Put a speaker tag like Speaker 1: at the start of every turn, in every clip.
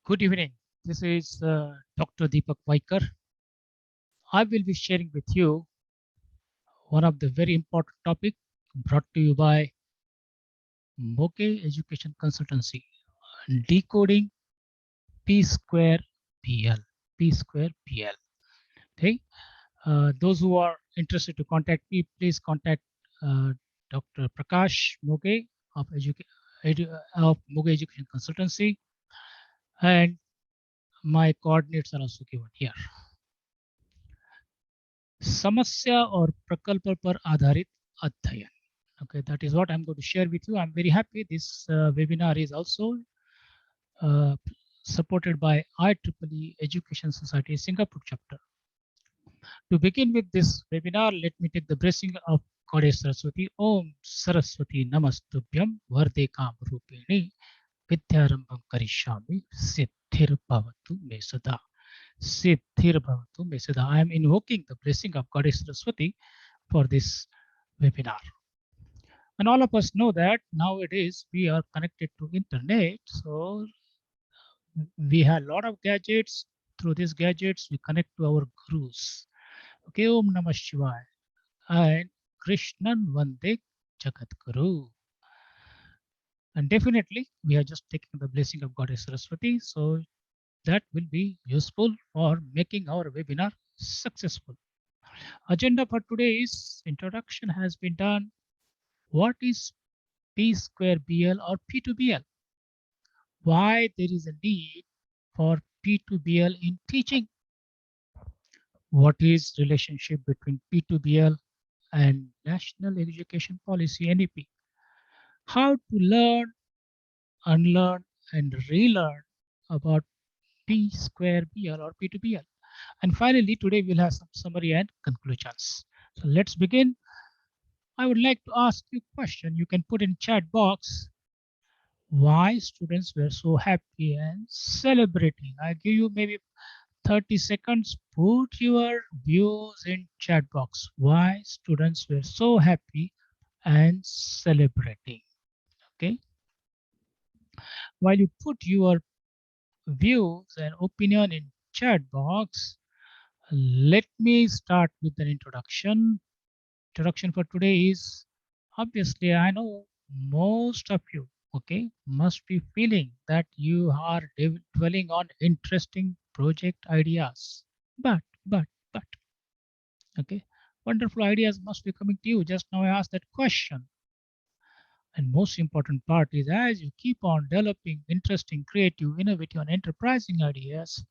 Speaker 1: Good evening. This is Dr. Deepak Vaikar. I will be sharing with you one of the very important topic brought to you by Moke Education Consultancy, decoding P square PL. P square PL. Okay. Those who are interested to contact me, please contact Dr. Prakash Moke of Moke Education Consultancy, and my coordinates are also given here. समस्या और प्रकल्प पर आधारित अध्ययन. Okay, that is what I'm going to share with you. I'm very happy this webinar is also supported by IEEE Education Society Singapore chapter. To begin with this webinar, let me take the blessing of Goddess Saraswati. Om Saraswati Namastubhyam Varde Kam Rupini Vidyarambham Karishami Siddhir Bhavatu Me Sada. Siddhir Bhavatu Me Sada. I am invoking the blessing of Goddess Saraswati for this webinar. And all of us know that nowadays we are connected to internet. So we have a lot of gadgets. Through these gadgets, we connect to our gurus. Okay, Om Namah Shivaya. And Krishnan Vande Jagat Guru. And definitely, we are just taking the blessing of Goddess Saraswati. So that will be useful for making our webinar successful. Agenda for today's introduction has been done. What is P square BL or P2BL? Why there is a need for P2BL in teaching? What is relationship between P2BL and National Education Policy NEP? How to learn, unlearn, and relearn about P square BL or P2BL. And finally, today we'll have some summary and conclusions. So let's begin. I would like to ask you a question. You can put in chat box why students were so happy and celebrating. I give you maybe 30 seconds. Put your views in chat box. Why students were so happy and celebrating. Okay. While you put your views and opinion in chat box, let me start with an introduction. Introduction for today is obviously I know most of you, okay, must be feeling that you are dwelling on interesting project ideas. But, okay, wonderful ideas must be coming to you. Just now I asked that question. And most important part is as you keep on developing interesting, creative, innovative, and enterprising ideas,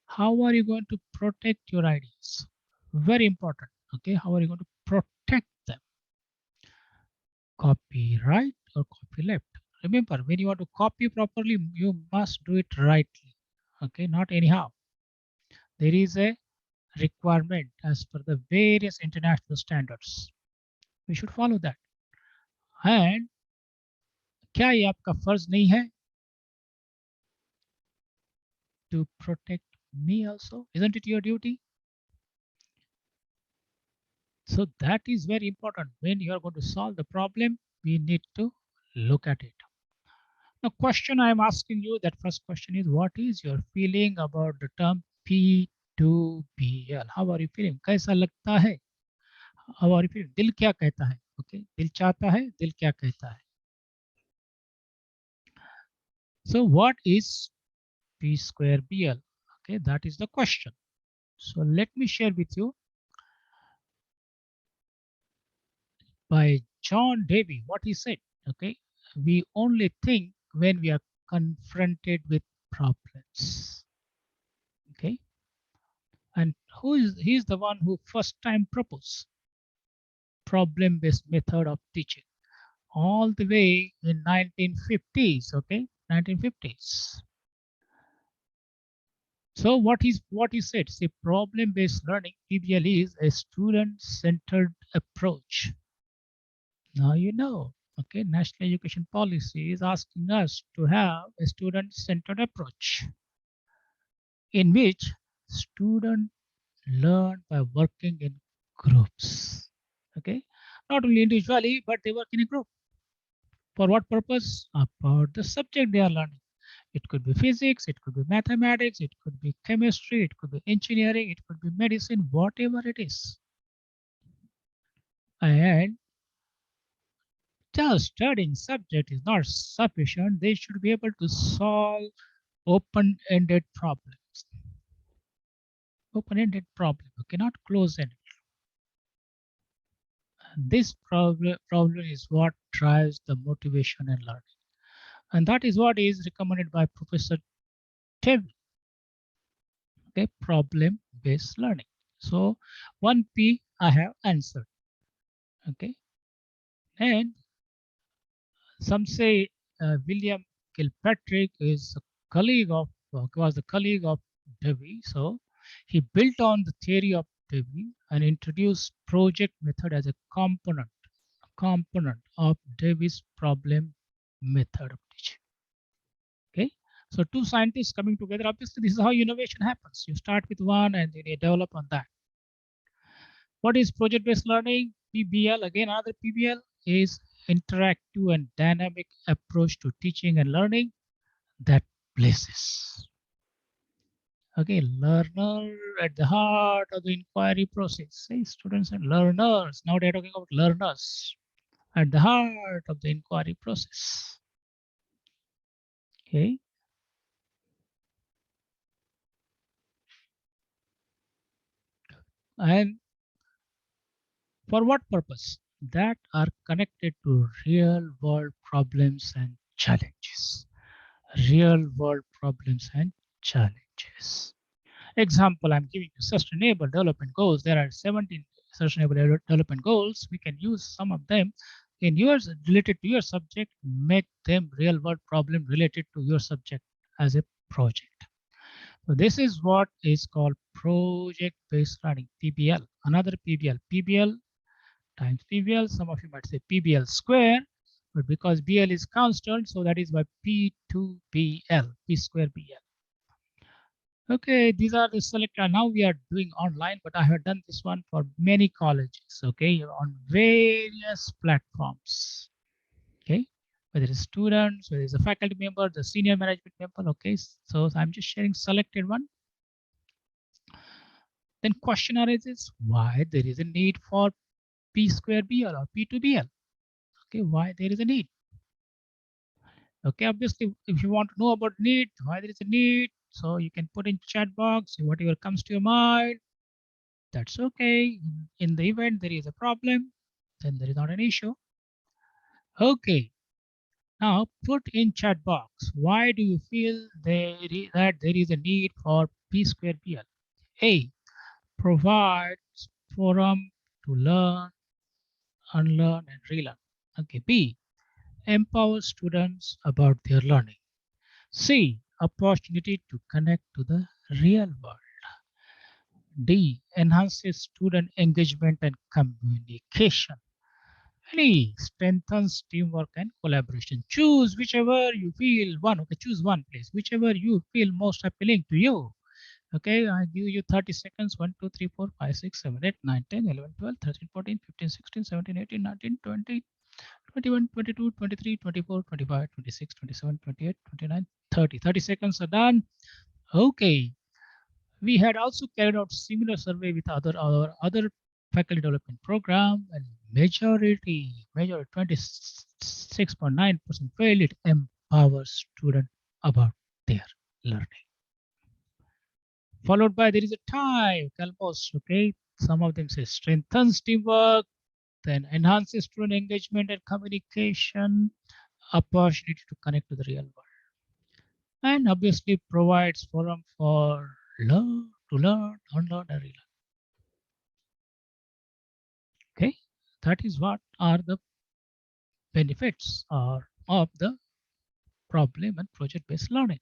Speaker 1: how are you going to protect your ideas? Very important. Okay, how are you going to protect them? Copyright or copyleft. Remember, when you want to copy properly, you must do it rightly. Okay, not anyhow. There is a requirement as per the various international standards. We should follow that. And क्या ये आपका फर्ज नहीं है to protect me also? Isn't it your duty? So that is very important. When you are going to solve the problem, we need to look at it. Now, question I am asking you, that first question is, what is your feeling about the term P2BL? How are you feeling? कैसा लगता है? How are you feeling? दिल क्या कहता है? Okay, दिल चाहता है, दिल क्या कहता है? So what is P square BL? Okay, that is the question. So let me share with you by John Davy what he said. Okay, we only think when we are confronted with problems. Okay, and he's the one who first time proposed problem-based method of teaching all the way in 1950s. Okay, 1950s. So what he said, see, problem-based learning, PBL, is a student-centered approach. Now you know, okay, National Education Policy is asking us to have a student-centered approach in which students learn by working in groups. Okay, not only individually, but they work in a group. For what purpose? About the subject they are learning. It could be physics, it could be mathematics, it could be chemistry, it could be engineering, it could be medicine, whatever it is. And just studying subject is not sufficient. They should be able to solve open-ended problems. Open-ended problem, okay, not closed-ended. This problem is what drives the motivation and learning. And that is what is recommended by Professor Tev, okay, problem-based learning. So 1P I have answered, okay. And some say William Kilpatrick is a colleague of was a colleague of Dewey. So he built on the theory of Dewey and introduced project method as a component of Dewey's problem method of teaching. Okay. So two scientists coming together. Obviously, this is how innovation happens. You start with one and then you develop on that. What is project-based learning? PBL, again, another PBL is interactive and dynamic approach to teaching and learning that places. Okay, learner at the heart of the inquiry process. Say students and learners. Now they're talking about learners at the heart of the inquiry process. Okay. And for what purpose? That are connected to real world problems and challenges. Real world problems and challenges. Example, I'm giving you sustainable development goals. There are 17 sustainable development goals. We can use some of them in yours related to your subject, make them real world problem related to your subject as a project. So this is what is called project based learning, PBL. Another PBL, PBL times PBL. Some of you might say PBL square, but because BL is constant, so that is by P2BL, P square BL. Okay, these are the selected. Now we are doing online, but I have done this one for many colleges, okay, on various platforms, okay, whether it's students, whether it's a faculty member, the senior management member, okay. So I'm just sharing selected one. Then question arises, why there is a need for P square BL or P2BL? Okay, why there is a need? Okay, obviously, if you want to know about need, why there is a need, so you can put in chat box whatever comes to your mind. That's okay. In the event there is a problem, then there is not an issue. Okay, now put in chat box. Why do you feel that there is a need for P square PL? A, provides forum to learn, unlearn, and relearn. Okay, B, empower students about their learning. C, opportunity to connect to the real world. D, enhances student engagement and communication. Really strengthens teamwork and collaboration. Choose whichever you feel one. Okay, choose one, please. Whichever you feel most appealing to you. Okay, I give you 30 seconds. 1, 2, 3, 4, 5, 6, 7, 8, 9, 10, 11, 12, 13, 14, 15, 16, 17, 18, 19, 20, 21, 22, 23, 24, 25, 26, 27, 28, 29, 30. 30 seconds are done. Okay. We had also carried out similar survey with our other faculty development program, and majority 26.9% felt it empowers students about their learning. Followed by there is a tie, almost, okay. Some of them say strengthens teamwork, then enhances student engagement and communication, opportunity to connect to the real world, and obviously provides forum for learn, unlearn, and relearn. Okay, that is what are the benefits of the problem and project-based learning.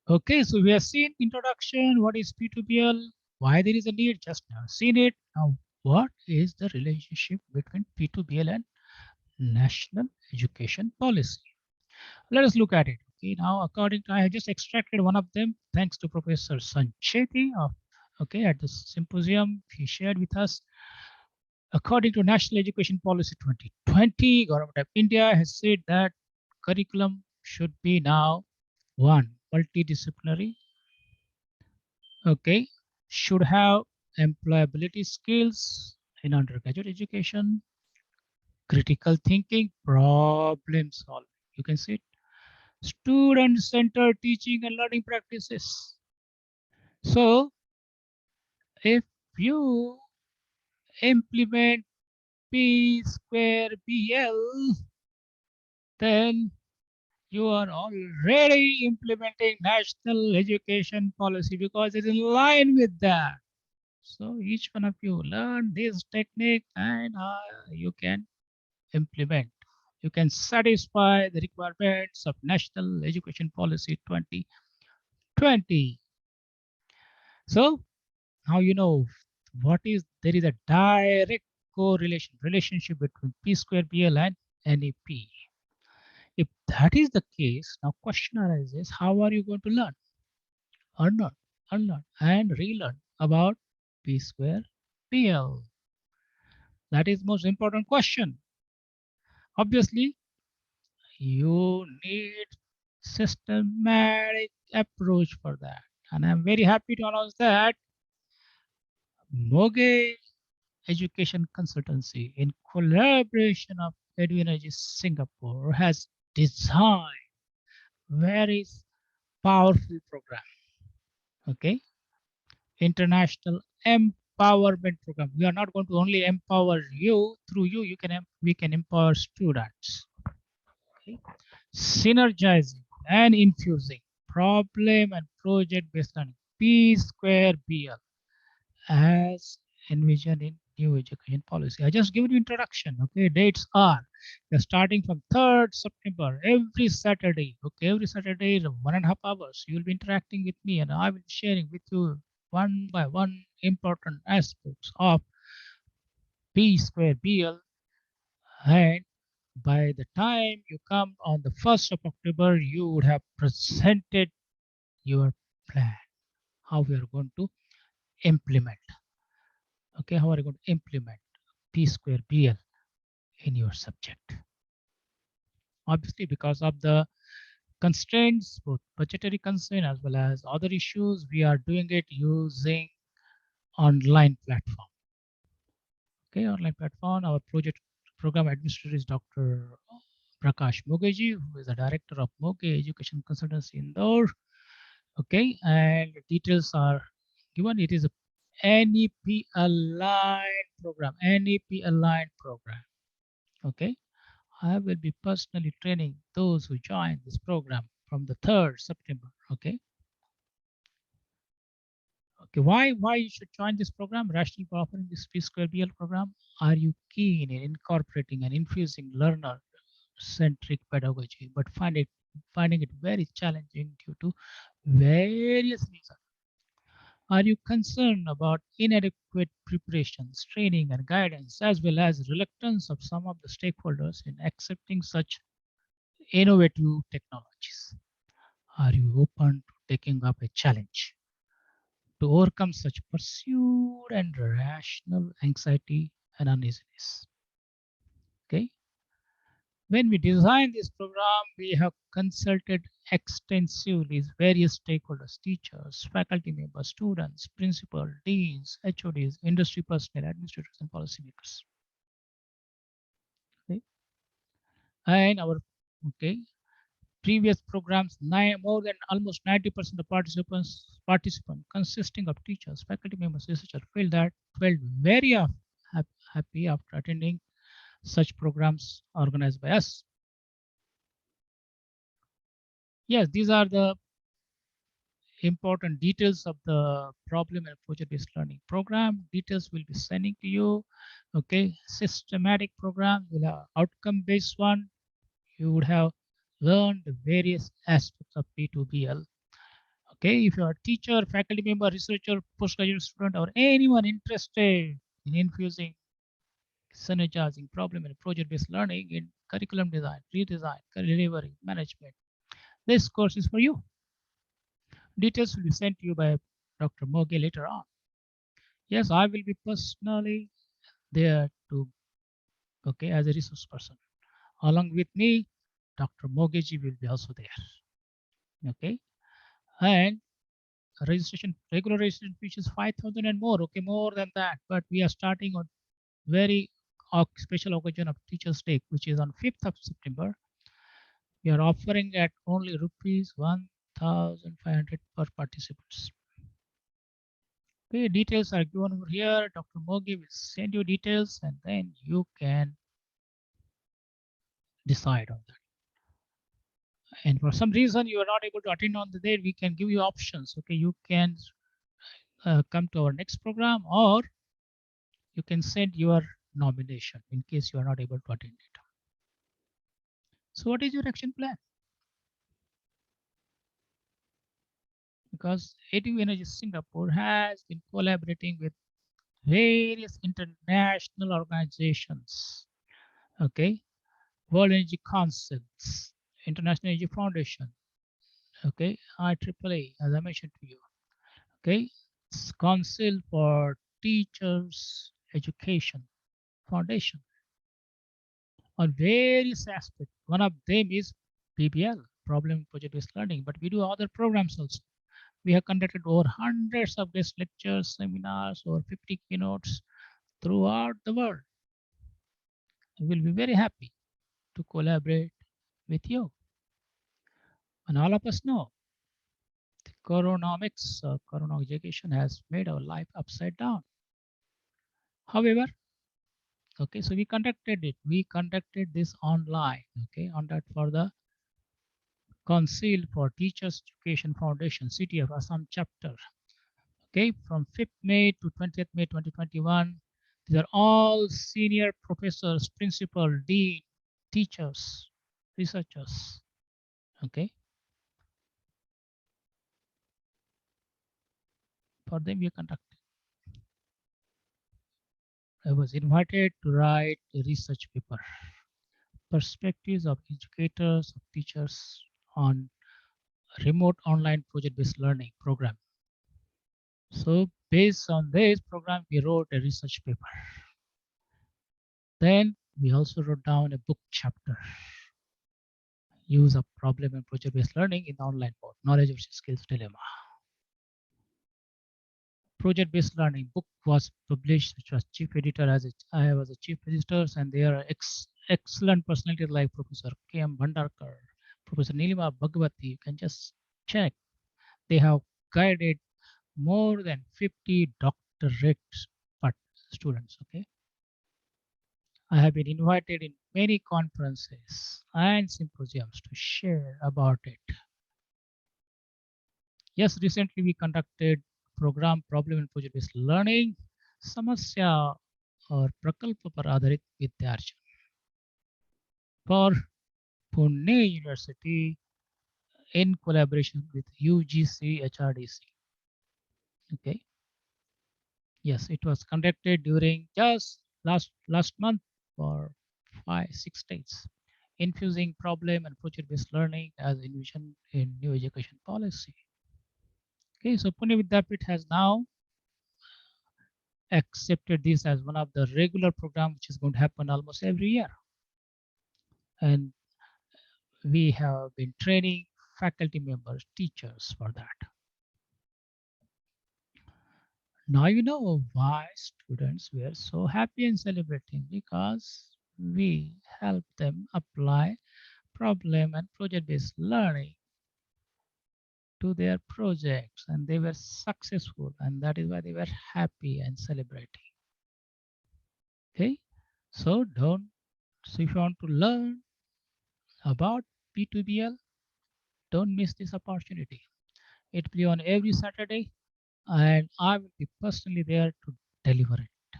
Speaker 1: Okay, so we have seen introduction, what is P2BL, why there is a need, just now seen it. Now, what is the relationship between P2BL and national education policy? Let us look at it. Okay, now according to, I have just extracted one of them, thanks to Professor Sancheti of, okay, at the symposium, he shared with us. According to National Education Policy 2020, Government of India has said that curriculum should be now One, multidisciplinary. Okay, should have employability skills in undergraduate education, critical thinking, problem solving. You can see it. Student centered teaching and learning practices. So, if you implement P square BL, then you are already implementing national education policy because it's in line with that. So each one of you learn this technique and you can implement. You can satisfy the requirements of National Education Policy 2020. So now you know what is there is a direct correlation relationship between P square BL and NEP. If that is the case, now question arises: how are you going to learn, unlearn, unlearn, and relearn about P square BL? That is most important question. Obviously, you need systematic approach for that. And I'm very happy to announce that Moge Education Consultancy, in collaboration of EduEnergy Singapore, has designed very powerful program. Okay, international empowerment program. We are not going to only empower you. Through you, we can empower students. Okay, synergizing and infusing problem and project based learning, P square BL, as envisioned in new education policy. I just given you introduction. Okay, dates are you're starting from 3rd September every Saturday. Okay, every Saturday 1.5 hours. You'll be interacting with me, and I will be sharing with you one by one important aspects of P square BL. And by the time you come on the 1st of October, you would have presented your plan, how we are going to implement. Okay, how are you going to implement P square BL in your subject? Obviously, because of the constraints, both budgetary constraint as well as other issues, we are doing it using online platform. Okay, online platform. Our project program administrator is Dr. Prakash Mogeji, who is the director of Moge Education Consultancy Indore. Okay, and details are given. It is a NEP aligned program. NEP aligned program. Okay, I will be personally training those who join this program from the 3rd September. Okay. Okay, why you should join this program? Rational for offering this P square BL program. Are you keen in incorporating and infusing learner centric pedagogy, but finding it very challenging due to various reasons? Are you concerned about inadequate preparations, training, and guidance, as well as reluctance of some of the stakeholders in accepting such innovative technologies? Are you open to taking up a challenge to overcome such pursuit and rational anxiety and uneasiness? Okay. When we designed this program, we have consulted extensively various stakeholders, teachers, faculty members, students, principals, deans, HODs, industry personnel, administrators, and policymakers. Okay. And our okay previous programs, more than almost 90% of participants consisting of teachers, faculty members, researchers felt very happy after attending such programs organized by us. Yes, these are the important details of the problem and project-based learning program. Details will be sending to you. Okay, systematic program will have outcome-based one. You would have learned the various aspects of P2BL. Okay, if you are a teacher, faculty member, researcher, postgraduate student, or anyone interested in infusing synergizing problem and project-based learning in curriculum design, redesign, delivery, management, this course is for you. Details will be sent to you by Dr. Moge later on. Yes, I will be personally there to, okay, as a resource person. Along with me, Dr. Mogeji will be also there. Okay, and regular registration fees is 5,000 and more. Okay, more than that, but we are starting on very special occasion of Teachers' Day, which is on 5th of September. We are offering at only rupees 1,500 per participants. Okay, details are given over here. Dr. Mogi will send you details and then you can decide on that. And for some reason you are not able to attend on the day, we can give you options. Okay, you can come to our next program, or you can send your nomination in case you are not able to attend it. So what is your action plan? Because ATV Energy Singapore has been collaborating with various international organizations. Okay, World Energy Councils, International Energy Foundation, okay, IEEE, as I mentioned to you, okay, Council for Teachers Education Foundation on various aspects. One of them is PBL, Problem Project Based Learning, but we do other programs also. We have conducted over hundreds of guest lectures, seminars, over 50 keynotes throughout the world. We will be very happy to collaborate with you. And all of us know the coronomics, corona education has made our life upside down. However, okay, so we conducted it. We conducted this online, okay, on that for the Council for Teachers Education Foundation, CTF Assam chapter. Okay, from 5th May to 20th May 2021. These are all senior professors, principal, dean, teachers, researchers. Okay, for them we conducted. I was invited to write a research paper, perspectives of educators, of teachers on remote online project-based learning program. So based on this program, we wrote a research paper. Then we also wrote down a book chapter, use of problem and project-based learning in the online mode, knowledge versus skills dilemma. Project-based learning book was published, which was chief editor as I was a chief editor, and there are excellent personalities like Professor K.M. Bhandarkar, Professor Nilima Bhagwati. You can just check. They have guided more than 50 doctorate students. Okay, I have been invited in many conferences and symposiums to share about it. Yes, recently we conducted program problem and project based learning समस्या और प्रकल्प पर आधारित विद्यार्जन for Pune University in collaboration with UGC HRDC. Okay. Yes, it was conducted during just last month for 5-6 days, infusing problem and project-based learning as envisioned in new education policy. Okay, so Pune Vidyapit has now accepted this as one of the regular programs which is going to happen almost every year. And we have been training faculty members, teachers for that. Now you know why students were so happy and celebrating, because we help them apply problem and project-based learning to their projects, and they were successful, and that is why they were happy and celebrating. Okay, so if you want to learn about P2BL, don't miss this opportunity. It will be on every Saturday, and I will be personally there to deliver it.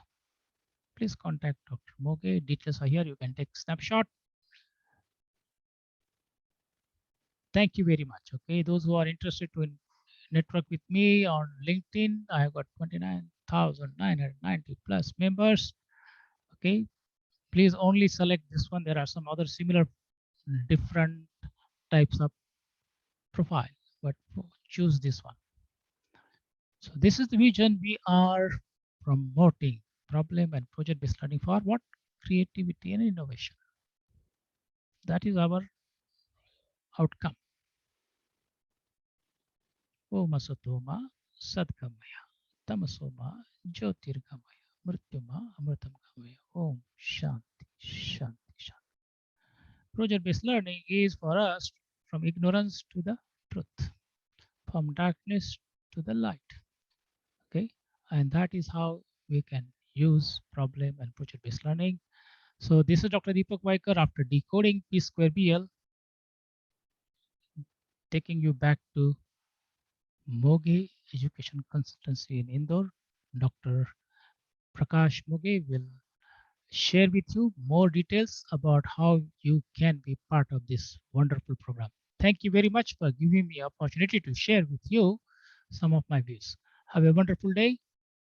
Speaker 1: Please contact Dr. Moge. Details are here. You can take snapshot. Thank you very much. Okay, those who are interested to network with me on LinkedIn, I have got 29,990 plus members. Okay, please only select this one. There are some other similar different types of profile, but choose this one. So this is the vision we are promoting: problem and project based learning for what? Creativity and innovation. That is our outcome. Oma Sotoma Sadgamaya Tamasoma Jyotirgamaya Mrityuma Amritam Gamaya. Om Shanti Shanti Shanti. Project-based learning is for us from ignorance to the truth, from darkness to the light. Okay, and that is how we can use problem and project-based learning. So this is Dr. Deepak Vaikar after decoding P square BL, taking you back to Moge Education Consultancy in Indore. Dr. Prakash Moge will share with you more details about how you can be part of this wonderful program. Thank you very much for giving me opportunity to share with you some of my views. Have a wonderful day.